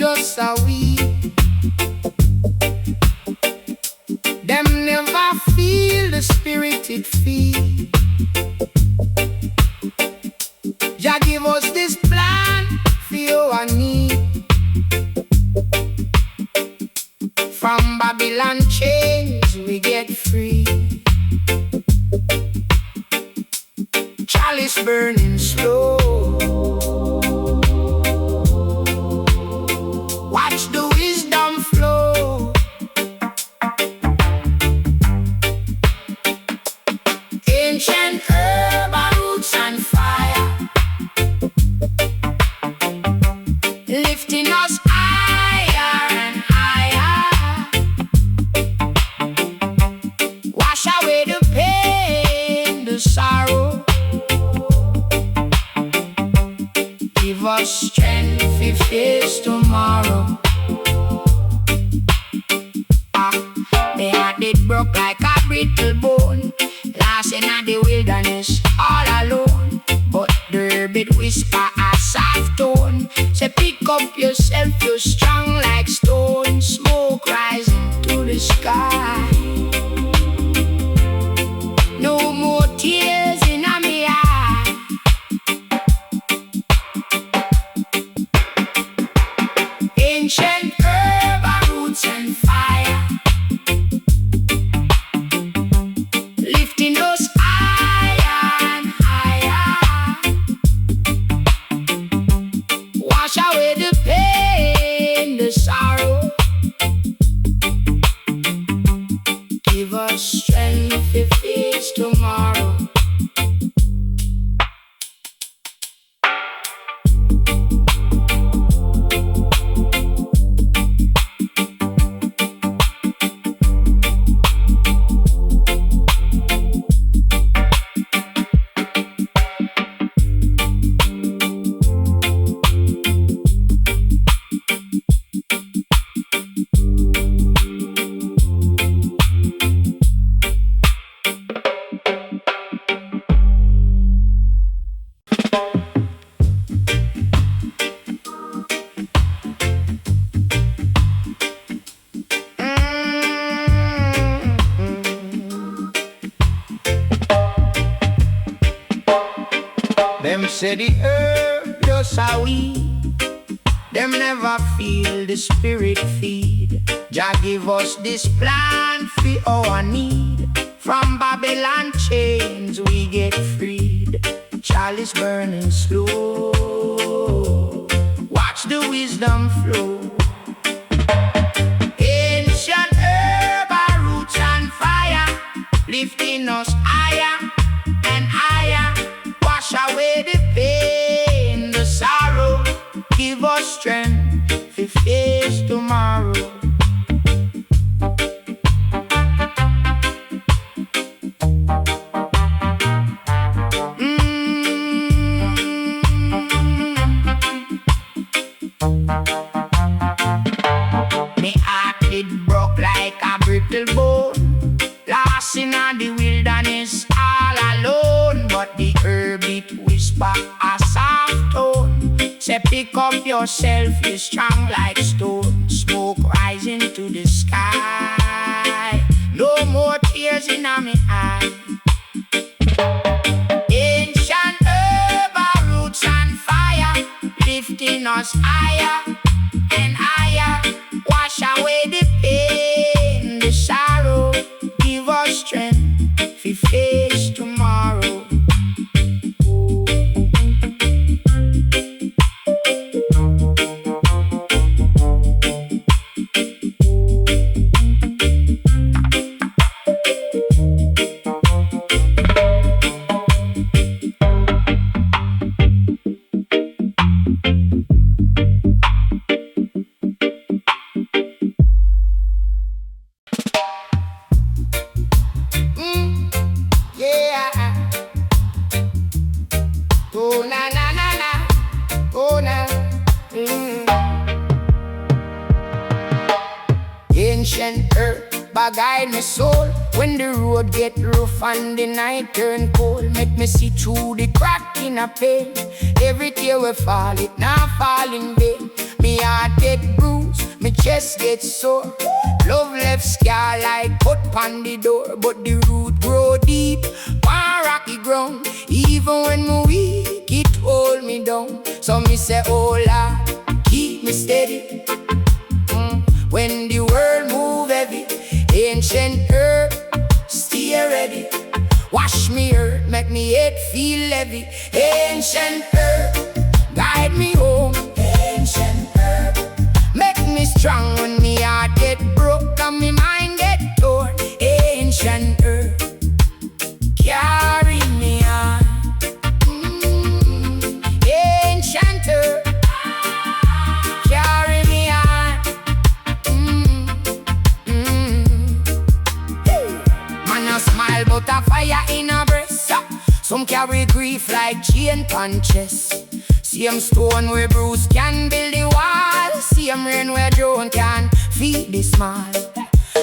just a we. Them never feel the spirit it feel. Jah give us this plan for our need. From Babylon chains we get free. Chalice burning slow. Watch the wisdom flow. Ancient herb and roots and fire, lifting us higher and higher. Wash away the pain, the sorrow. Give us strength to face tomorrow. They had it broke like a brittle bone, lost in the wilderness all alone. But the herb it whisper a soft tone. Say pick up yourself, you're strong like stone. Smoke rising to the sky. No more tears in my eye. Ancient herb and roots and fire, lifting us higher and higher. Wash away the pain, the sorrow. Give us strength to face tomorrow. Them say the herb just a weed. Them never feel the spirit feed. Jah give us this plan for our need. From Babylon chains we get freed. Chalice burning slow. Watch the wisdom flow. Ancient herb and roots and fire, lifting us higher and higher. Wash away the pain, the sorrow. Give us strength to face tomorrow. Me heart it broke like a brittle bone, lost in the wilderness all alone. But the herb it whisper a soft tone. Say pick up yourself, you're strong like stone. Smoke rising to the sky. No more tears in my eye. Ancient herb and roots and fire, lifting us higher and higher. Wash away the pain, the sorrow. Give us strength to face tomorrow. Ancient earth, guide my soul. When the road get rough and the night turn cold, make me see through the crack in a pane. Every tear we fall, it not fall in vain. Me heart get chest gets sore. Love left scar like cut pon the door. But the root grow deep on rocky ground. Even when me weak, it hold me down. So me say, oh Lord, keep me steady. When the world move heavy, ancient earth, stay ready. Wash me earth, make me head feel heavy. Ancient earth, guide me home. Ancient earth, make me strong when me heart get broke and me mind get torn. Ancient earth, carry me on. Ancient earth, carry me on. Man a smile but a fire in a breast. Some carry grief like chain punches. Same stone where Bruce can build the wall. Same rain where Joan can feed the small.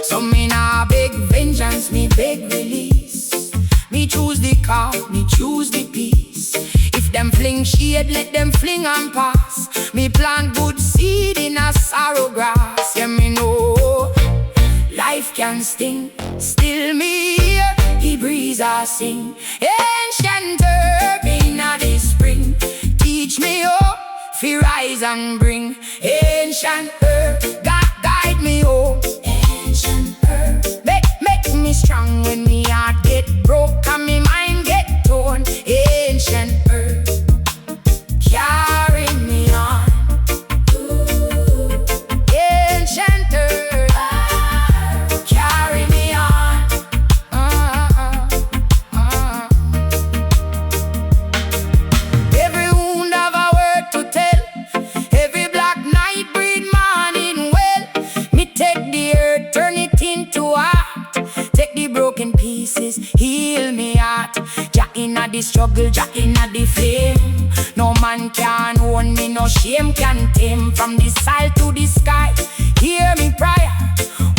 Some me nah beg vengeance, me beg release. Me choose the calm, me choose the peace. If them fling shade, let them fling and pass. Me plant good seed in a sorrow grass. Yeah, me know life can sting. Still me here, he breeze I sing. Ancient herb in the spring. Teach me up, fi rise and bring. Ancient herb, guide me home. Ancient herb, make me strong when me heart get broke and me mind get torn. Ancient herb, carry me on. Ancient herb, carry me on. Every wound have a word to tell. Every black night breed morning well. Me take the earth, turn it into art. Take the broken pieces, heal me heart. Jah inna the struggle, Jah inna the flame. No man can own me, no shame can tame. From the soil to the sky, hear me prayer.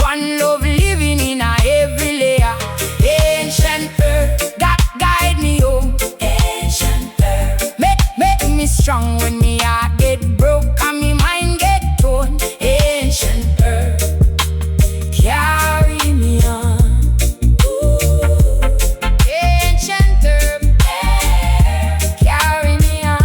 One love living in a every layer. Ancient earth, guide me home. Ancient earth, make me strong when me heart get broke and me mind get torn. Ancient earth, carry me on. Ancient earth, carry me on.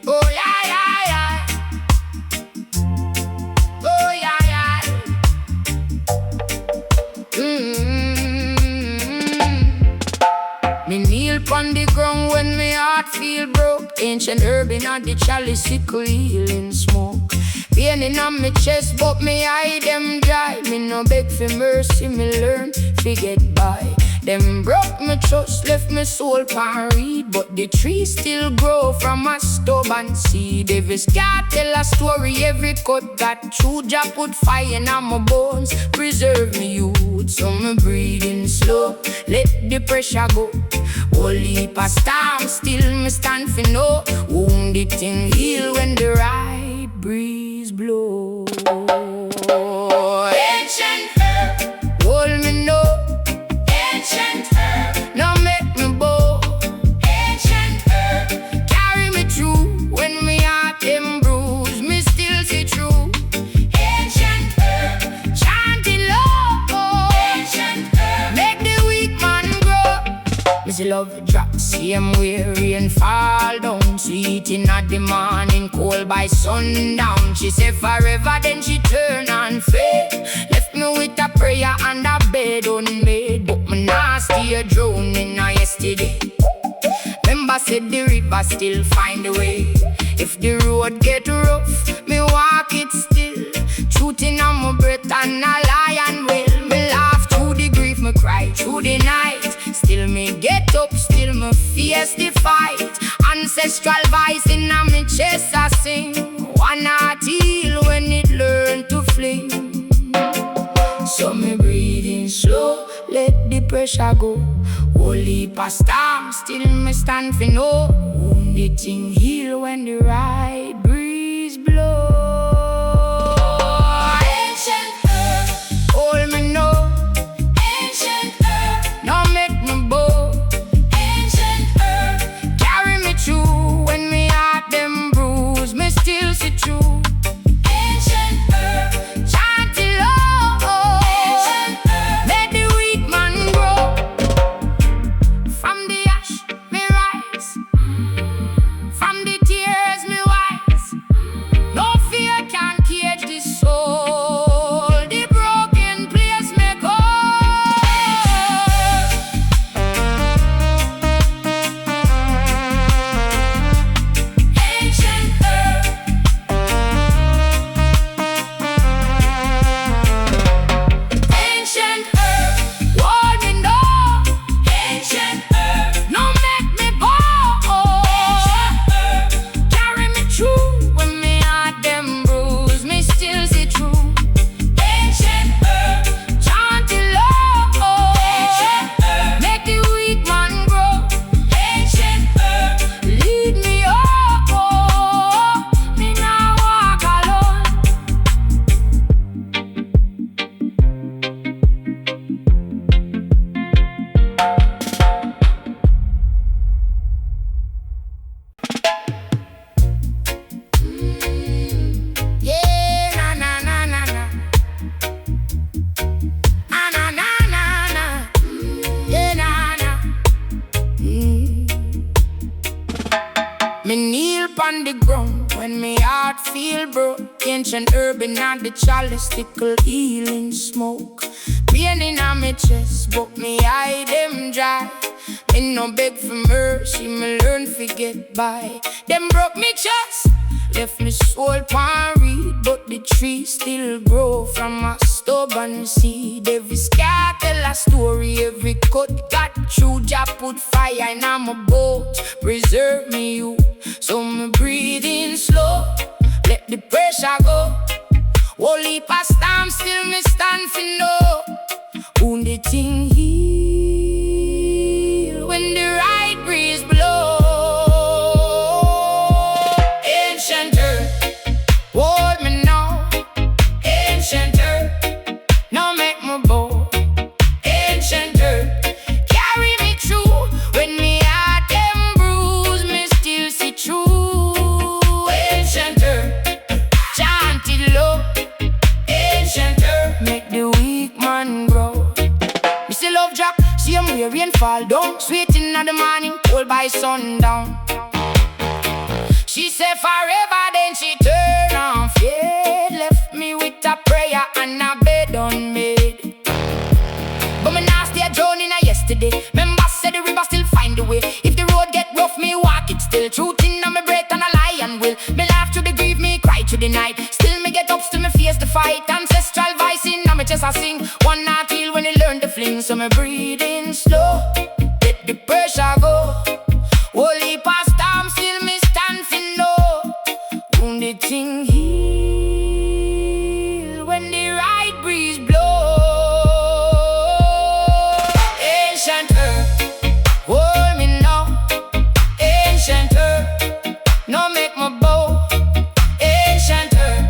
Oh yeah, yeah, yeah. Oh yeah, yeah. Me kneel pon the ground when me heart feel broke. Ancient herb inna the chalice, sickle healing smoke. Pain inna me chest, but me eye them dry. Me no beg for mercy, me learn fi get by. Them broke me trust, left me soul pan reed. But the tree still grow from a stubborn seed. Every scar tell a story, every cut got true. Jah put fire in my bones, preserve me youth. So me breathing slow, let the pressure go. Whole heap of storm, still me stand for no. Wounded thing heal when the right breeze blow. Ancient herb, hold me no. Ancient herb, now make me bow. Ancient herb, carry me through. When me heart them bruise, me still see true. Ancient herb, chanting love. Ancient herb, make the weak man grow. Me see love drop, same way rain fall down. Sweet inna the morning, cold by sundown. She say forever, then she turn and fade. Left me with a prayer and a bed unmade. But me nah stay drowning a yesterday. Remember said the river still find a way. If the road get rough, me walk it still. Truth inna my breath and a lion will. Me laugh through the grief, me cry through the night. Still me get up, still me face the fight. Ancestral voice inna me chest I sing. One heart heal when it learn to fling. So me breathing slow, let the pressure go. Whole heap of storm, still me stand for no. Wounded thing heal when the right breeze blow. Ancient earth, hold me no. Ancient herb in the chalice, tickle healing smoke. Pain in my chest, but me eye them dry. Me no beg for mercy, me learn to get by. Them broke me chest, left me soul pan reed, but the tree still grow from a stubborn seed. Every scar tell a story, every cut got through. Jah put fire in my boat, preserve me you. So me breathe in slow, let the pressure go. Holy past time, still me stand for no. Wounded thing heal when the right breeze blow. Ancient earth, hold me now. Ancient earth, now make me bow. Ancient earth, carry me through. When me heart them bruise, me still see true. Ancient earth, chant it low. Ancient earth, make the weak man grow. Me still love Jack, see him where rain fall down. Sweet in the morning, cold by sundown. She said forever, then she turned on fade. Left me with a prayer and a bed unmade. But me not stay drowning in yesterday. Remember said the river still find the way. If the road get rough, me walk it still. Truth in my breath and a lion will. Me laugh through the grief, me cry through the night. Still me get up, still me face the fight. Ancestral voice in my chest I sing. One night till when you learn to fling. So me breathe in slow, let the pressure go. Holy past time, still me stand for no. Wounded thing heal when the right breeze blow. Ancient earth, hold me now. Ancient earth, no make me bow. Ancient earth,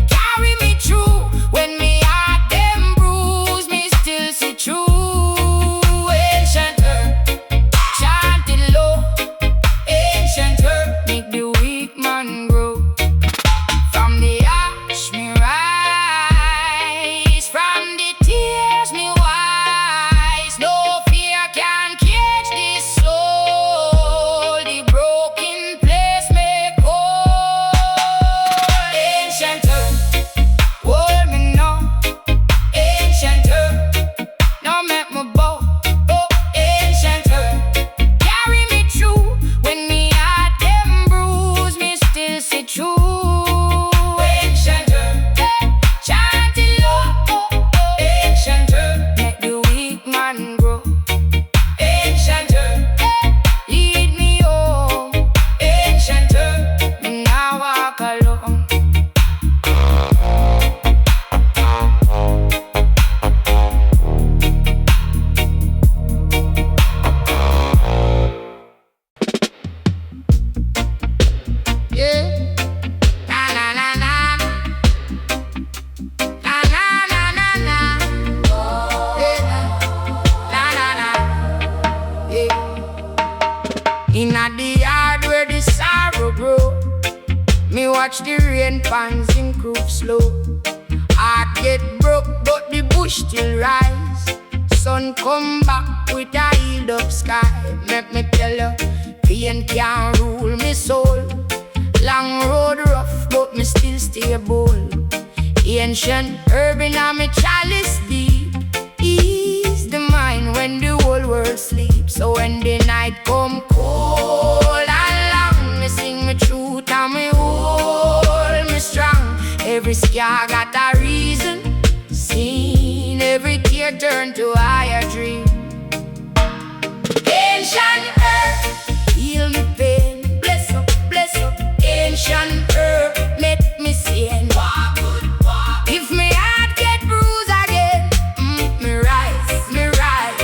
carry me through. When me heart them bruise, me still see true. Ancient earth, chant it low. Ancient earth, make the weak man grow. From the ash me rise, from the tears me wise. No fear can catch this soul. The broken place make whole. Ancient earth, hold me now. Ancient earth, now make me bow. Oh, ancient earth, carry me through. When me heart them bruise, me still see true. Ancient earth, chant it low. Ancient earth, make the weak man grow. Ancient earth, lead me home. Ancient earth, me now walk alone. Yeah. Na na na na. Na na na na na. Yeah. Na na na. Yeah. Inna the yard where the sorrow grow, me watch the rain pans improve slow. Heart get broke, but the bush still rise. Sun come back with a healed up sky. Make me tell you, pain can't rule me soul. Long road rough, but me still stay bold. Ancient herb in my chalice deep, ease the mind when the whole world sleeps. So when the night come cold and long, me sing me truth and me hold me strong. Every scar got a reason, seen every tear turn to a higher dream. Ancient earth, heal me pain, bless up, bless up. Ancient earth, let me sing. If me heart get bruised again, me rise, me rise.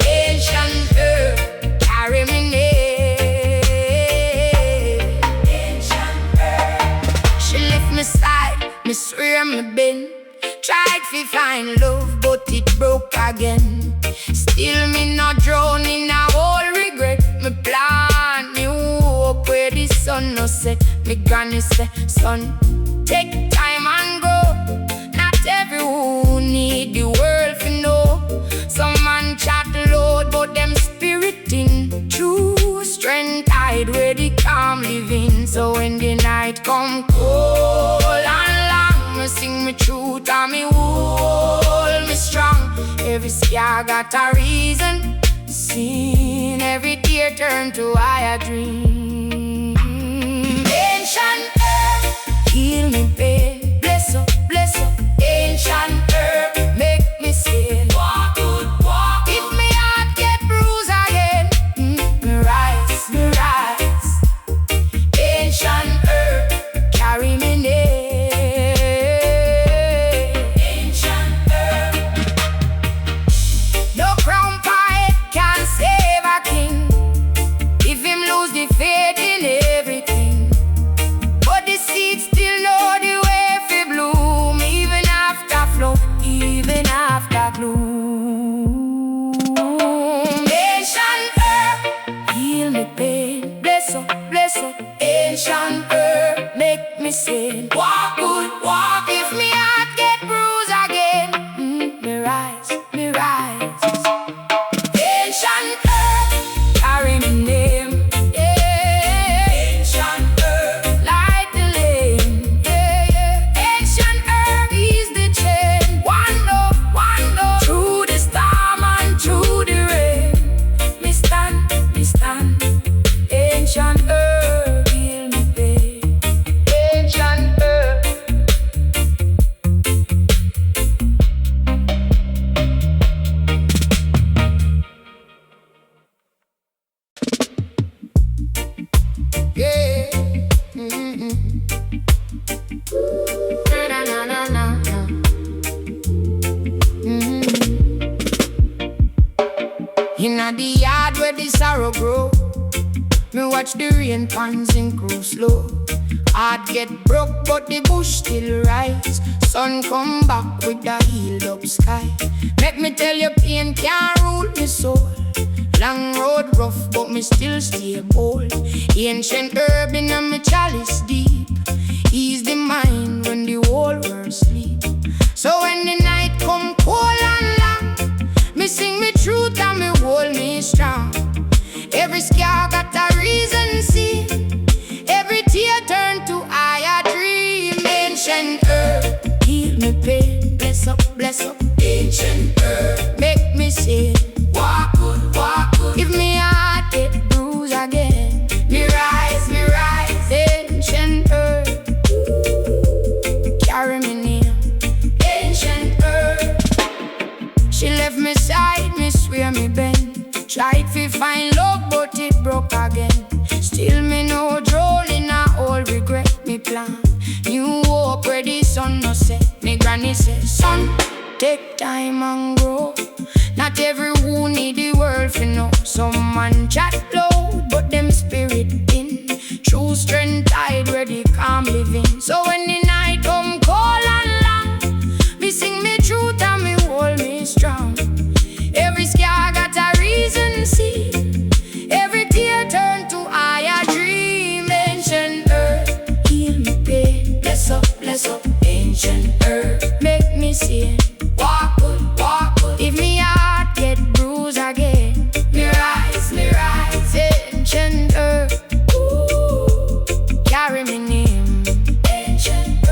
Ancient earth, carry me name. Ancient earth, she left me side, me swear me been. Tried to find love, but it broke again. Still me not drown in a whole regret. Me plan, me hope where the sun no set. Me granny say, son, take time and go. Not everyone need the world to know. Some man chat loud, but them spirit in true strength hide where the calm living. So when the night come cold Every scar got a reason. Seen every tear turn to higher dream. Ancient earth, heal me pain. Bless up, ancient earth, make me sing. Walk good, walk. If me heart get bruised again, me rise, me rise. Ancient earth, carry me name. Ancient earth, no crown fight can save a king if him lose the faith in everything. But the seed still know the way fi bloom, even after flood, even after gloom. Ancient earth, heal me pain. Bless up, ancient earth, make me sing. Walk good, walk. If me heart get bruised again, me rise, me rise. Ancient earth, carry me name. Yeah. Ancient earth, light the lane. Yeah, yeah. Ancient earth is the chain. One love, through the storm and through the rain. Me stand, me stand. Ancient earth, heal me pain. Ancient earth. Yeah. Na na na na na. Inna the yard where the sorrow grow, me watch the rain pans and crew slow. Heart get broke but the bush still rise. Sun come back with the healed up sky. Make me tell you pain can't rule me soul. Long road rough but me still stay bold. Ancient herb in my chalice deep, ease the mind when the whole world sleep. So when the night come cold and long, me sing me truth and me hold me strong. Every scar got a reason, see. Every tear turn to higher dream. Ancient earth, heal me pain. Bless up, ancient earth, make me sing. Walk good, walk good. If me heart get bruised again, me rise, me rise. Ancient earth, carry me near. Ancient earth, she left me side, me swear me bend. Tried to find love but it broke again. Still me no drown in a old regret me plan. New hope where the sun no set. Me granny said, son, take time and grow. Not every who need the world to know. Some man chat loud but them spirit in. True strength hide where the calm living. So when the night come cold and long, me sing me truth and me hold me strong. Every scar got a reason, see. Every tear turn to higher dream. Ancient earth, heal me pain. Bless up, ancient earth, make me sing. Walk good, walk good. If me heart get bruised again, me rise, me rise. Ancient earth, ooh, carry me name. Ancient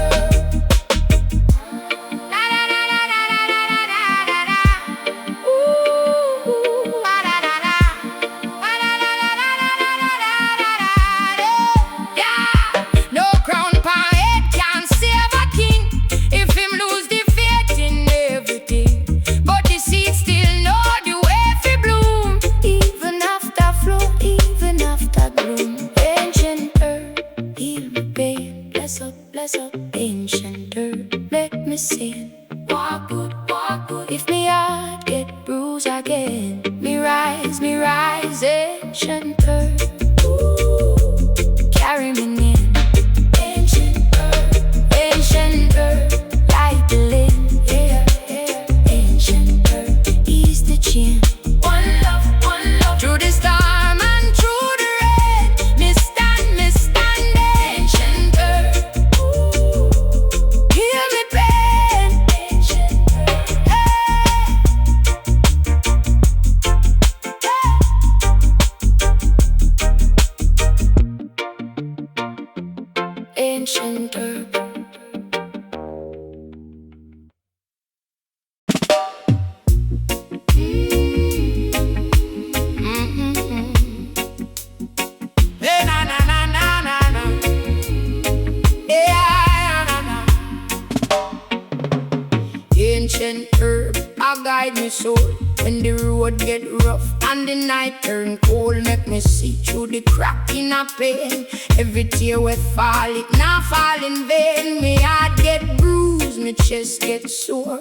Ancient herb, I guide me soul. When the road get rough and the night turn cold, make me see through the crack in a pane. Every tear we fall, it not fall in vain. Me heart get bruised, me chest get sore.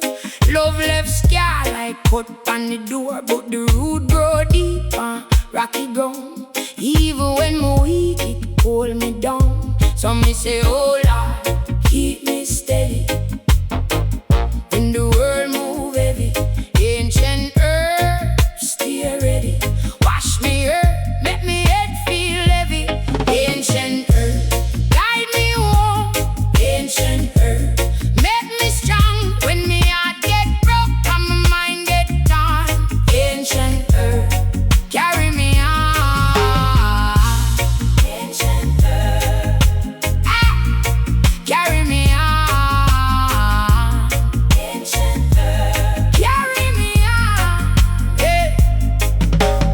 Love left scar like cut on the door, but the root grow deep on rocky ground. Even when me weak, it hold me down. So me say, oh Lord, keep me steady. When the world move heavy, ancient herb, stay ready. Wash me earth, make me head feel heavy. Ancient herb, guide me home. Ancient herb, make me strong. When me heart get broke and my mind get torn. Ancient herb, carry me on. Ancient herb, carry me on. Ancient herb, carry me on. Yeah.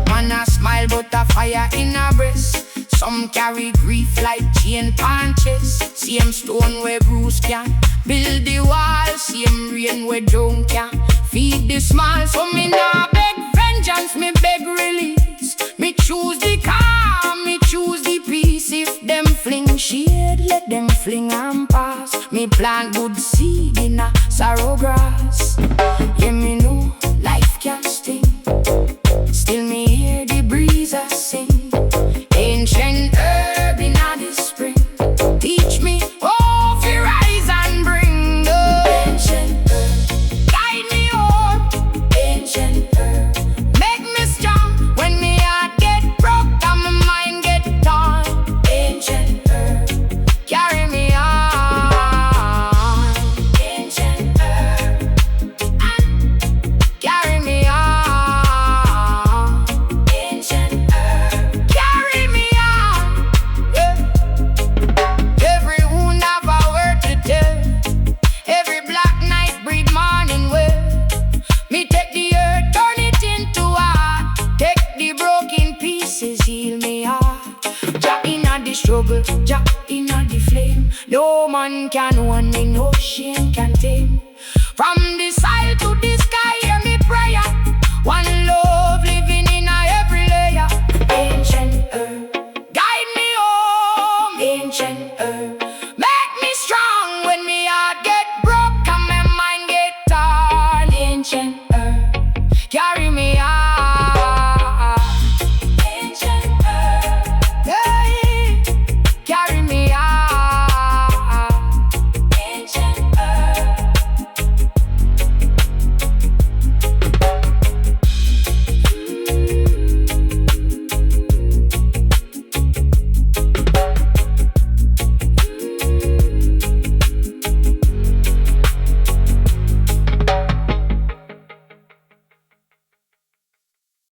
Man a smile but a fire in a breast. Some carry grief like chain punches. Same stone where Bruce can build the wall. Same rain where Joan can feed the small. So me nah beg vengeance, me beg release. Me choose the calm, me choose the peace. If them fling shade, let them fling and pass. Me plant good seed in a sorrow grass. Yeah, me know life can sting. Still me hear the breeze a sing. Ancient herb in the spring, teach me how to rise and bring the ancient herb, guide me home. Ancient herb, make me strong. When me heart get broke and my mind get torn. Ancient herb, carry me on. Ancient herb, carry me on. Ancient herb, carry me on. Yeah. Every wound have a word to tell. Every black night breed morning well. Me take the earth, turn it into art. Take the broken pieces, heal me heart. Jah inna the struggle, Jah inna the flame. No man can hold